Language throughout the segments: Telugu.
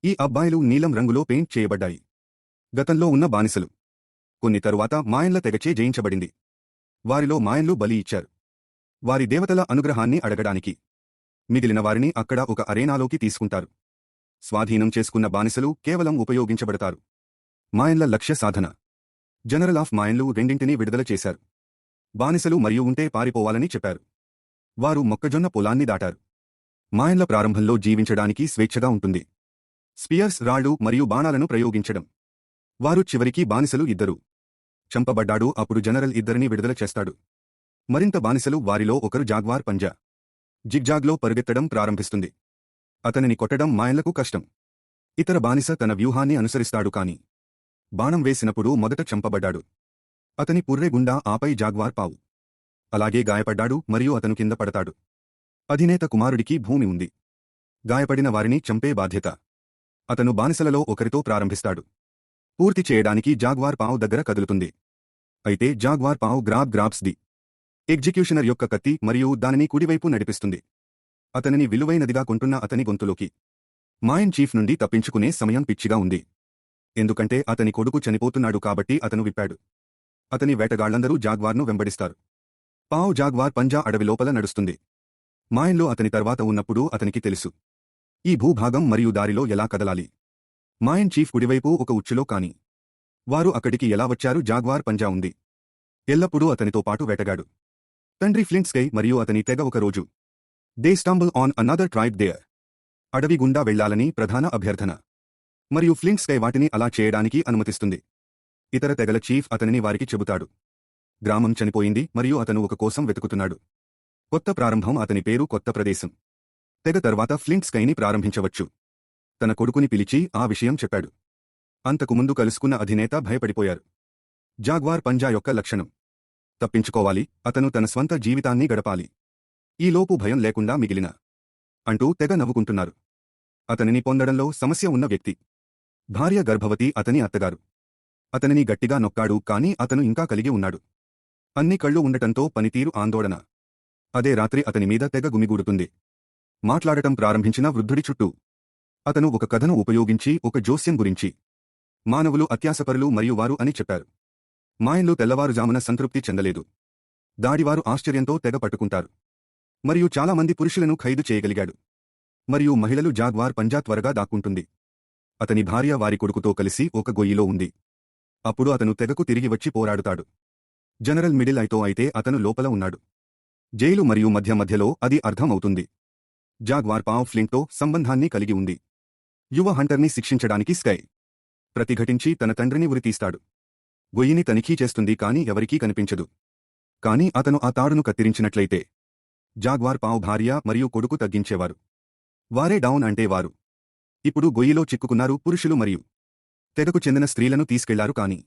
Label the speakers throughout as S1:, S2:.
S1: ఈ అబ్బాయిలు నీలం రంగులో పెయింట్ చేయబడ్డాయి. గతంలో ఉన్న బానిసలు. కొన్ని తరువాత మాయన్ల తెగచే జయించబడింది. వారిలో మాయన్లు బలి ఇచ్చారు. వారి దేవతల అనుగ్రహాన్ని అడగడానికి. మిగిలిన వారిని అక్కడ ఒక అరేనాలోకి తీసుకుంటారు. స్వాధీనం చేసుకున్న బానిసలు కేవలం ఉపయోగించబడతారు. మాయన్ల లక్ష్య సాధన. జనరల్ ఆఫ్ మాయన్లు రెండింటినీ విడుదల చేశారు. బానిసలు మరియు ఉంటే పారిపోవాలని చెప్పారు. వారు మొక్కజొన్న పొలాన్ని దాటారు. మాయన్ల ప్రారంభంలో జీవించడానికి స్వేచ్ఛగా ఉంటుంది. స్పియర్స్, రాళ్లు మరియు బాణాలను ప్రయోగించడం. వారు చివరికి బానిసలు ఇద్దరు. చంపబడ్డాడు. అప్పుడు జనరల్ ఇద్దరిని విడుదల చేస్తాడు. మరింత బానిసలు. వారిలో ఒకరు జాగ్వార్ పంజా. జిగ్జాగ్లో పరుగెత్తడం ప్రారంభిస్తుంది. అతనిని కొట్టడం మాయన్లకు కష్టం. ఇతర బానిస తన వ్యూహాన్ని అనుసరిస్తాడు కాని బాణం వేసినప్పుడు మొదట చంపబడ్డాడు. అతని పుర్రె గుండా ఆపై జాగ్వార్ పావు. అలాగే గాయపడ్డాడు మరియు అతను కింద పడతాడు. అధినేత కుమారుడికి భూమి ఉంది. గాయపడిన వారిని చంపే బాధ్యత. అతను బానిసలలో ఒకరితో ప్రారంభిస్తాడు. పూర్తి చేయడానికి జాగ్వార్ పావు దగ్గర కదులుతుంది. అయితే జాగ్వార్ పావు గ్రాబ్స్ ది ఎగ్జిక్యూషనర్ యొక్క కత్తి మరియు దానిని కుడివైపు నడిపిస్తుంది. అతనిని విలువైనదిగా కొంటున్న అతని గొంతులోకి. మాయన్ చీఫ్ నుండి తప్పించుకునే సమయం పిచ్చిగా ఉంది. ఎందుకంటే అతని కొడుకు చనిపోతున్నాడు కాబట్టి అతను విప్పాడు. అతని వేటగాళ్లందరూ జాగ్వార్ను వెంబడిస్తారు. పావు జాగ్వార్ పంజా అడవి లోపల నడుస్తుంది. మాయన్లో అతని తర్వాత ఉన్నప్పుడు అతనికి తెలుసు ఈ భూభాగం మరియు దారిలో ఎలా కదలాలి. మాయన్ చీఫ్ కుడివైపు ఒక ఉచ్చులో కాని వారు అక్కడికి ఎలా వచ్చారు. జాగ్వార్ పంజా ఉంది. ఎల్లప్పుడూ అతనితో పాటు వేటగాడు. తండ్రి ఫ్లింట్ స్కై మరియు అతని తెగ ఒక రోజు they stumble on another tribe there. అడవి గుండా వెళ్లాలని ప్రధాన అభ్యర్థన. మరియు ఫ్లింట్ స్కై వాటిని అలా చేయడానికి అనుమతిస్తుంది. ఇతర తెగల చీఫ్ అతనిని వారికి చెబుతాడు. గ్రామం చనిపోయింది మరియు అతను ఒక కోసం వెతుకుతున్నాడు. కొత్త ప్రారంభం. అతని పేరు కొత్త ప్రదేశం. తెగ తర్వాత ఫ్లింట్ స్కైని ప్రారంభించవచ్చు. తన కొడుకుని పిలిచి ఆ విషయం చెప్పాడు. అంతకుముందు కలుసుకున్న అధినేత భయపడిపోయారు. జాగ్వార్ పంజా యొక్క లక్షణం తప్పించుకోవాలి. అతను తన స్వంత జీవితాన్ని గడపాలి. ఈలోపు భయం లేకుండా మిగిలిన అంటూ తెగ నవ్వుకుంటున్నారు. అతనిని పొందడంలో సమస్య ఉన్న వ్యక్తి. భార్య గర్భవతి. అతని అత్తగారు అతనిని గట్టిగా నొక్కాడు కాని అతను ఇంకా కలిగి ఉన్నాడు. అన్ని కళ్ళు ఉండటంతో పనితీరు ఆందోళన. అదే రాత్రి అతని మీద తెగ గుమిగూడుతుంది. మాట్లాడటం ప్రారంభించిన వృద్ధుడి చుట్టూ. అతను ఒక కథను ఉపయోగించి ఒక జోస్యం గురించి మానవులు అత్యాసపరులు మరియు వారు అని చెప్పారు. మాయన్లు తెల్లవారుజామున సంతృప్తి చెందలేదు. దాడివారు ఆశ్చర్యంతో తెగ పట్టుకుంటారు. మరియు చాలామంది పురుషులను ఖైదు చేయగలిగాడు. మరియు మహిళలు. జాగ్వార్ పంజా త్వరగా దాక్కుంటుంది. అతని భార్య వారి కొడుకుతో కలిసి ఒక గొయ్యిలో ఉంది. అప్పుడు అతను తెగకు తిరిగి వచ్చి పోరాడుతాడు. జనరల్ మిడిల్ ఐతో అయితే అతను లోపల ఉన్నాడు. జైలు మరియు మధ్యలో అది అర్థం అవుతుంది. జాగ్వార్ పావ్ ఫ్లింట్తో సంబంధాన్ని కలిగి ఉంది. యువ హంటర్ని శిక్షించడానికి స్కై ప్రతిఘటించి తన తండ్రిని ఉరితీస్తాడు. గొయ్యిని తనిఖీ చేస్తుంది కాని ఎవరికీ కనిపించదు. కాని అతను ఆ తాడును కత్తిరించినట్లయితే జాగ్వార్ పావ్ భార్య మరియు కొడుకు తగ్గించేవారు. వారే డౌన్ అంటే వారు ఇప్పుడు గొయ్యిలో చిక్కుకున్నారు. పురుషులు మరియు తెగకు చెందిన స్త్రీలను తీసుకెళ్లారు కాని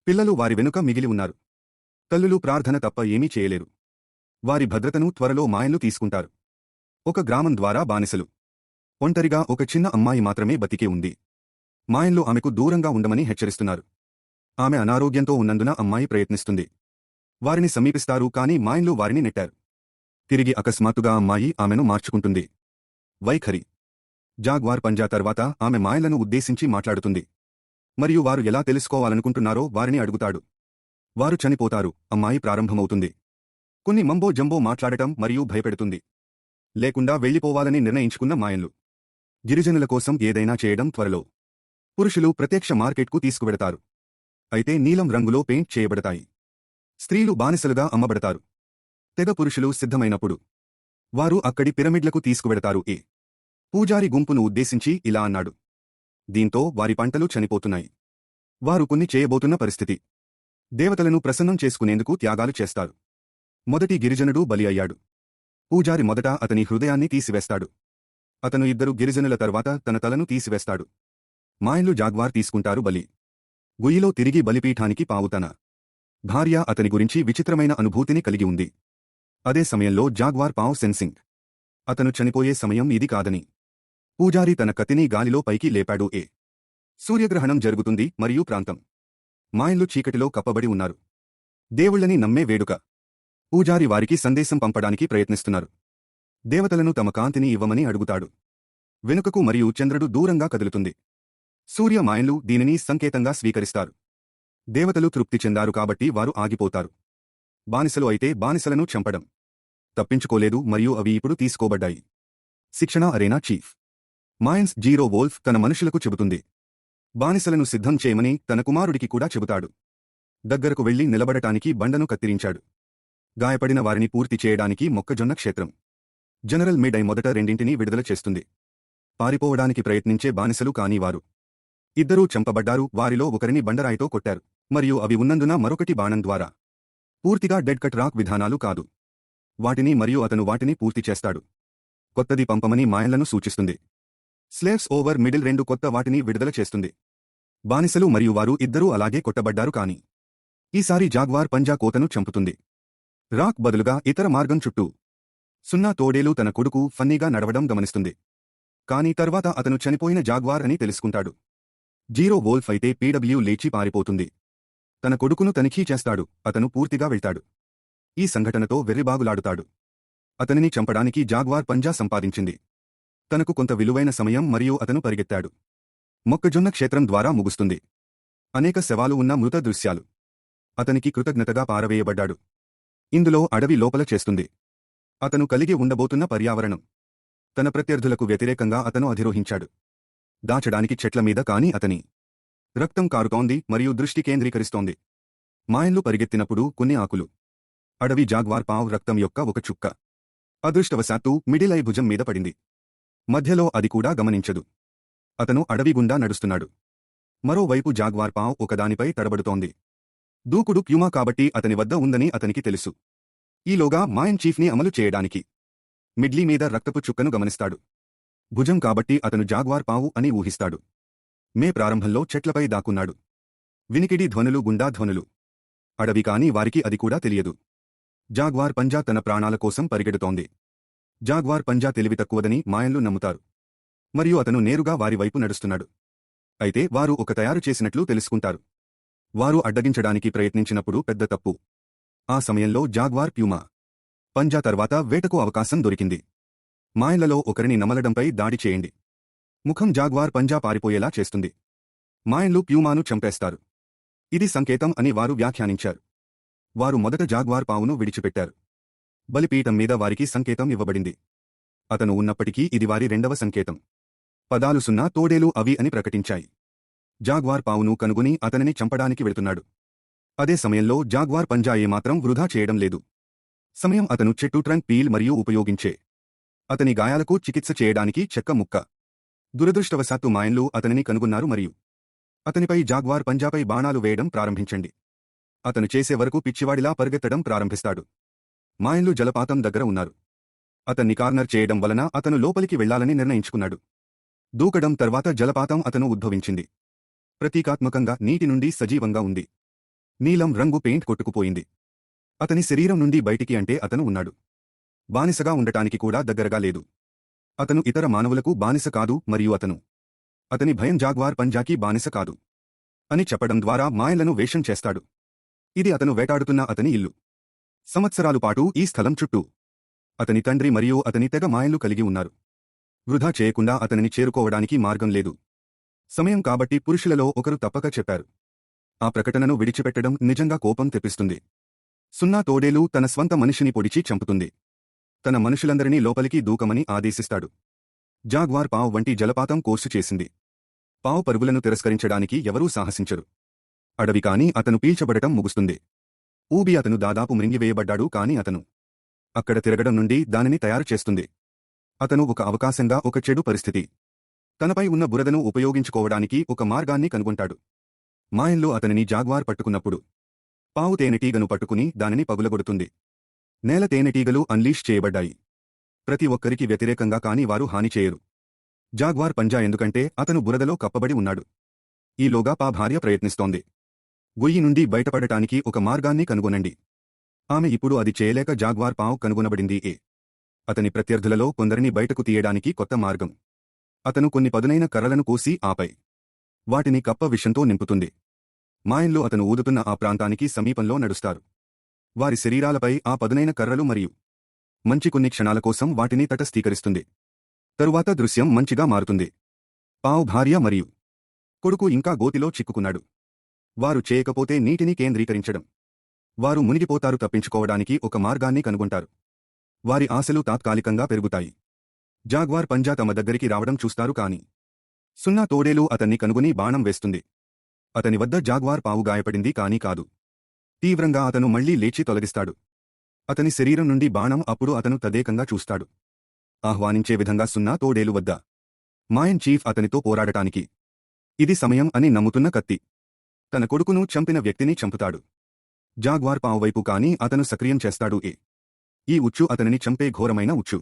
S1: పిల్లలు వారి వెనుక మిగిలి ఉన్నారు. తల్లులు ప్రార్థన తప్ప ఏమీ చేయలేరు. వారి భద్రతను త్వరలో మాయన్లు తీసుకుంటారు. ఒక గ్రామం ద్వారా బానిసలు. ఒంటరిగా ఒక చిన్న అమ్మాయి మాత్రమే బతికే ఉంది. మాయన్లు ఆమెకు దూరంగా ఉండమని హెచ్చరిస్తున్నారు. ఆమె అనారోగ్యంతో ఉన్నందున అమ్మాయి ప్రయత్నిస్తుంది. వారిని సమీపిస్తారు కాని మాయన్లు వారిని నెట్టారు. తిరిగి అకస్మాత్తుగా అమ్మాయి ఆమెను మార్చుకుంటుంది. వైఖరి. జాగ్వార్ పంజా తర్వాత ఆమె మాయన్లను ఉద్దేశించి మాట్లాడుతుంది. మరియు వారు ఎలా తెలుసుకోవాలనుకుంటున్నారో వారిని అడుగుతాడు. వారు చనిపోతారు. అమ్మాయి ప్రారంభమవుతుంది. కొన్ని మంబో జంబో మాట్లాడటం మరియు భయపెడుతుంది. లేకుండా వెళ్లిపోవాలని నిర్ణయించుకున్న మాయన్లు గిరిజనుల కోసం ఏదైనా చేయడం త్వరలో. పురుషులు ప్రత్యక్ష మార్కెట్కు తీసుకువెడతారు. అయితే నీలం రంగులో పెయింట్ చేయబడతాయి. స్త్రీలు బానిసలుగా అమ్మబడతారు. తెగ పురుషులు సిద్ధమైనప్పుడు వారు అక్కడి పిరమిడ్లకు తీసుకువెడతారు. పూజారి గుంపును ఉద్దేశించి ఇలా అన్నాడు. దీంతో వారి పంటలు చనిపోతున్నాయి. వారు కొన్ని చేయబోతున్న పరిస్థితి. దేవతలను ప్రసన్నం చేసుకునేందుకు త్యాగాలు చేస్తారు. మొదటి గిరిజనుడు బలి అయ్యాడు. పూజారి మొదట అతని హృదయాన్ని తీసివేస్తాడు. అతను ఇద్దరు గిరిజనుల తర్వాత తన తలను తీసివేస్తాడు. మాయన్లు జాగ్వార్ తీసుకుంటారు బలి. గుయ్యిలో తిరిగి బలిపీఠానికి పావు తన భార్య అతని గురించి విచిత్రమైన అనుభూతిని కలిగి ఉంది. అదే సమయంలో జాగ్వార్ పావు సెన్సింగ్ అతను చనిపోయే సమయం ఇది కాదని. పూజారి తన కత్తిని గాలిలో పైకి లేపాడు. సూర్యగ్రహణం జరుగుతుంది మరియు ప్రాంతం. మాయన్లు చీకటిలో కప్పబడి ఉన్నారు. దేవుళ్ళని నమ్మే వేడుక. పూజారి వారికి సందేశం పంపడానికి ప్రయత్నిస్తున్నారు. దేవతలను తమ కాంతిని ఇవ్వమని అడుగుతాడు. వెనుకకు మరియు చంద్రుడు దూరంగా కదులుతుంది. సూర్య మాయన్లు దీనిని సంకేతంగా స్వీకరిస్తారు. దేవతలు తృప్తి చెందారు కాబట్టి వారు ఆగిపోతారు. బానిసలు అయితే బానిసలను చంపడం తప్పించుకోలేదు మరియు అవి ఇప్పుడు తీసుకోబడ్డాయి. శిక్షణ arena chief Mayans zero wolf తన మనుషులకు చెబుతుంది. బానిసలను సిద్ధం చేయమని తన కుమారుడికి కూడా చెబుతాడు. దగ్గరకు వెళ్లి నిలబడటానికి బండను కత్తిరించాడు. గాయపడిన వారిని పూర్తి చేయడానికి మొక్కజొన్న క్షేత్రం. జనరల్ మిడ్ ఐ మొదట రెండింటినీ విడుదల చేస్తుంది. పారిపోవడానికి ప్రయత్నించే బానిసలు కాని వారు ఇద్దరూ చంపబడ్డారు. వారిలో ఒకరిని బండరాయితో కొట్టారు మరియు అవి ఉన్నందున మరొకటి బాణం ద్వారా. పూర్తిగా డెడ్ కట్ రాక్ విధానాలు కాదు వాటిని, మరియు అతను వాటిని పూర్తి చేస్తాడు. కొత్తది పంపమని మాయన్లను సూచిస్తుంది. స్లేవ్స్ ఓవర్ మిడిల్ 2 కొత్త వాటిని విడుదల చేస్తుంది. బానిసలు మరియు వారు ఇద్దరూ అలాగే కొట్టబడ్డారు కాని ఈసారి జాగ్వార్ పంజా కోతను చంపుతుంది. రాక్ బదులుగా ఇతర మార్గం చుట్టూ 0 తోడేలు తన కొడుకు ఫన్నీగా నడవడం గమనిస్తుంది. కాని తర్వాత అతను చనిపోయిన జాగ్వార్ అని తెలుసుకుంటాడు. జీరో వోల్ఫ్ అయితే పీడబ్ల్యూ లేచి పారిపోతుంది. తన కొడుకును తనిఖీ చేస్తాడు. అతను పూర్తిగా వెళ్తాడు. ఈ సంఘటనతో వెర్రిబాగులాడుతాడు. అతనిని చంపడానికి జాగ్వార్ పంజా సంపాదించింది. తనకు కొంత విలువైన సమయం మరియు అతను పరిగెత్తాడు. మొక్కజొన్న క్షేత్రం ద్వారా ముగుస్తుంది. అనేక శవాలు ఉన్న మృత దృశ్యాలు. అతనికి కృతజ్ఞతగా పారవేయబడ్డాడు. ఇందులో అడవి లోపల చేస్తుంది. అతను కలిగి ఉండబోతున్న పర్యావరణం. తన ప్రత్యర్థులకు వ్యతిరేకంగా అతను అధిరోహించాడు. దాచడానికి చెట్ల మీద కాని అతని రక్తం కారుతోంది మరియు దృష్టి కేంద్రీకరిస్తోంది. మాయన్లు పరిగెత్తినప్పుడు కొన్ని ఆకులు. అడవి జాగ్వార్ పావ్ రక్తం యొక్క ఒక చుక్క అదృష్టవశాత్తు మిడిల్ ఐ భుజం మీద పడింది. మధ్యలో అది కూడా గమనించదు. అతను అడవి గుండా నడుస్తున్నాడు. మరోవైపు జాగ్వార్ పావ్ ఒకదానిపై తడబడుతోంది. దూకుడు ప్యూమా కాబట్టి అతని వద్ద ఉందని అతనికి తెలుసు. ఈలోగా మాయన్ చీఫ్ని అమలు చేయడానికి మిడ్లీ మీద రక్తపు చుక్కను గమనిస్తాడు. భుజం కాబట్టి అతను జాగ్వార్ పావు అని ఊహిస్తాడు. మే ప్రారంభంలో చెట్లపై దాక్కున్నాడు. వినికిడి ధ్వనులు గుండా ధ్వనులు. అడవి కాని వారికి అది కూడా తెలియదు. జాగ్వార్ పంజా తన ప్రాణాల కోసం పరిగెడుతోంది. జాగ్వార్ పంజా తెలివి తక్కువదని మాయన్లు నమ్ముతారు. మరియు అతను నేరుగా వారి వైపు నడుస్తున్నాడు. అయితే వారు ఒక తయారు చేసినట్లు తెలుసుకుంటారు. వారు అడ్డగించడానికి ప్రయత్నించినప్పుడు పెద్ద తప్పు. ఆ సమయంలో జాగ్వార్ ప్యూమా పంజా తర్వాత వేటకు అవకాశం దొరికింది. మాయన్లలో ఒకరిని నమలడంపై దాడి చేయండి. ముఖం జాగ్వార్ పంజా పారిపోయేలా చేస్తుంది. మాయన్లు ప్యూమాను చంపేస్తారు. ఇది సంకేతం అని వారు వ్యాఖ్యానించారు. వారు మొదట జాగ్వార్ పావును విడిచిపెట్టారు. బలిపీఠం మీద వారికి సంకేతం ఇవ్వబడింది. అతను ఉన్నప్పటికీ ఇది వారి రెండవ సంకేతం. పదాలు 0 తోడేలు అవి అని ప్రకటించాయి. జాగ్వార్ పావును కనుగొని అతనిని చంపడానికి వెళుతున్నాడు. అదే సమయంలో జాగ్వార్ పంజా ఏమాత్రం వృధా చేయడం లేదు. సమయం అతను చెట్టు ట్రంక్ పీల్ మరియు ఉపయోగించే అతని గాయాలకు చికిత్స చేయడానికి చెక్క ముక్క. దురదృష్టవశాత్తు మాయన్లు అతనిని కనుగొన్నారు మరియు అతనిపై జాగ్వార్ పంజాపై బాణాలు వేయడం ప్రారంభించండి. అతను చేసే వరకు పిచ్చివాడిలా పరిగెత్తడం ప్రారంభిస్తాడు. మాయన్లు జలపాతం దగ్గర ఉన్నారు. అతన్ని కార్నర్ చేయడం వలన అతను లోపలికి వెళ్లాలని నిర్ణయించుకున్నాడు. దూకడం తర్వాత జలపాతం అతను ఉద్భవించింది. ప్రతీకాత్మకంగా నీటి నుండి సజీవంగా ఉంది. నీలం రంగు పెయింట్ కొట్టుకుపోయింది. అతని శరీరం నుండి బయటికి అంటే అతను ఉన్నాడు. బానిసగా ఉండటానికి కూడా దగ్గరగా లేదు. అతను ఇతర మానవులకు బానిస కాదు మరియు అతని భయం జాగ్వార్ పంజాకి బానిస కాదు అని చెప్పడం ద్వారా మాయన్లను వేషం చేస్తాడు. ఇది అతను వేటాడుతున్న అతని ఇల్లు. సంవత్సరాలు పాటు ఈ స్థలం చుట్టూ అతని తండ్రి మరియు అతని తెగ మాయన్లు కలిగి ఉన్నారు. వృధా చేయకుండా అతనిని చేరుకోవడానికి మార్గం లేదు. సమయం కాబట్టి పురుషులలో ఒకరు తప్పక చెప్పారు. ఆ ప్రకటనను విడిచిపెట్టడం నిజంగా కోపం తెప్పిస్తుంది. 0 తోడేలు తన స్వంత మనిషిని పొడిచి చంపుతుంది. తన మనుషులందరినీ లోపలికి దూకమని ఆదేశిస్తాడు. జాగ్వార్ పావ్ వంటి జలపాతం కోర్సు చేసింది. పావు పరుగులను తిరస్కరించడానికి ఎవరూ సాహసించరు. అడవి కాని అతను పీల్చబడటం ముగుస్తుంది. ఊబి అతను దాదాపు మృంగివేయబడ్డాడు కాని అతను అక్కడ తిరగడం నుండి దానిని తయారు చేస్తుంది. అతను ఒక అవకాశంగా ఒక చెడు పరిస్థితి. తనపై ఉన్న బురదను ఉపయోగించుకోవడానికి ఒక మార్గాన్ని కనుగొంటాడు. మాయన్లు అతనిని జాగ్వార్ పట్టుకున్నప్పుడు పావు తేనెటీగను పట్టుకుని దానిని పగులగొడుతుంది. నేల తేనెటీగలు అన్లీష్ చేయబడ్డాయి. ప్రతి ఒక్కరికి వ్యతిరేకంగా కాని వారు హాని చేయరు. జాగ్వార్ పంజా ఎందుకంటే అతను బురదలో కప్పబడి ఉన్నాడు. ఈలోగా పా భార్య ప్రయత్నిస్తోంది. గొయ్యి నుండి బయటపడటానికి ఒక మార్గాన్ని కనుగొనండి. ఆమె ఇప్పుడు అది చేయలేక జాగ్వార్ పావ్ కనుగొనబడింది. అతని ప్రత్యర్థులలో కొందరిని బయటకు తీయడానికి కొత్త మార్గం. అతను కొన్ని పదునైన కర్రలను కోసి ఆపై వాటిని కప్ప విషంతో నింపుతుంది. మాయన్లు అతను ఊదుతున్న ఆ ప్రాంతానికి సమీపంలో నడుస్తారు. వారి శరీరాలపై ఆ పదునైన కర్రలు మరియు మంచి కొన్ని క్షణాల కోసం వాటిని తటస్థీకరిస్తుంది. తరువాత దృశ్యం మంచిగా మారుతుంది. పావు భార్య మరియు కొడుకు ఇంకా గోతిలో చిక్కుకున్నాడు. వారు చేయకపోతే నీటిని కేంద్రీకరించడం. వారు మునిగిపోతారు. తప్పించుకోవడానికి ఒక మార్గాన్ని కనుగొంటారు. వారి ఆశలు తాత్కాలికంగా పెరుగుతాయి. జాగ్వార్ పంజా తమ దగ్గరికి రావడం చూస్తారు కాని 0 తోడేలు అతన్ని కనుగొని బాణం వేస్తుంది. అతని వద్ద జాగ్వార్ పావు గాయపడింది కాని కాదు. తీవ్రంగా అతను మళ్లీ లేచి తొలగిస్తాడు. అతని శరీరం నుండి బాణం. అప్పుడు అతను తదేకంగా చూస్తాడు. ఆహ్వానించే విధంగా 0 తోడేలు వద్ద మాయన్ చీఫ్ అతనితో పోరాడటానికి ఇది సమయం అని నమ్ముతున్న కత్తి. తన కొడుకును చంపిన వ్యక్తిని చంపుతాడు. జాగ్వార్ పావు వైపు కాని అతను సక్రియం చేస్తాడు. ఈ ఉచ్చు అతనిని చంపే ఘోరమైన ఉచ్చు.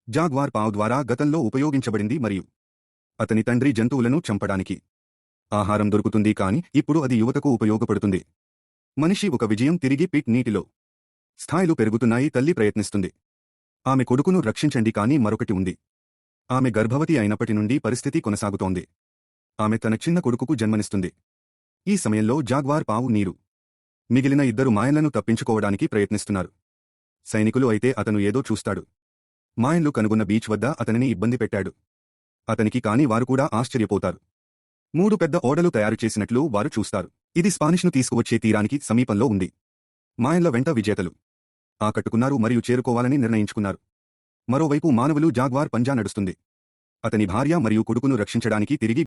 S1: జాగ్వార్ పావు ద్వారా గతంలో ఉపయోగించబడింది మరియు అతని తండ్రి జంతువులను చంపడానికి ఆహారం దొరుకుతుంది కాని ఇప్పుడు అది యువతకు ఉపయోగపడుతుంది. మనిషి ఒక విజయం. తిరిగి పిట్ నీటిలో స్థాయిలు పెరుగుతున్నాయి. తల్లి ప్రయత్నిస్తుంది. ఆమె కొడుకును రక్షించండి కాని మరొకటి ఉంది. ఆమె గర్భవతి అయినప్పటి నుండి పరిస్థితి కొనసాగుతోంది. ఆమె తన చిన్న కొడుకుకు జన్మనిస్తుంది. ఈ సమయంలో జాగ్వార్ పావు నీరు మిగిలిన 2 మాయన్లను తప్పించుకోవడానికి ప్రయత్నిస్తున్నారు. సైనికులు అయితే అతను ఏదో చూస్తాడు. మాయన్లు కనుగొన్న బీచ్ వద్ద అతనిని ఇబ్బంది పెట్టాడు. అతనికి కాని వారు కూడా ఆశ్చర్యపోతారు. 3 పెద్ద ఓడలు తయారు చేసినట్లు వారు చూస్తారు. ఇది స్పానిష్ను తీసుకువచ్చే తీరానికి సమీపంలో ఉంది. మాయన్ల వెంట విజేతలు ఆకట్టుకున్నారు మరియు చేరుకోవాలని నిర్ణయించుకున్నారు. మరోవైపు మానవులు జాగ్వార్ పంజా నడుస్తుంది. అతని భార్య మరియు కొడుకును రక్షించడానికి తిరిగి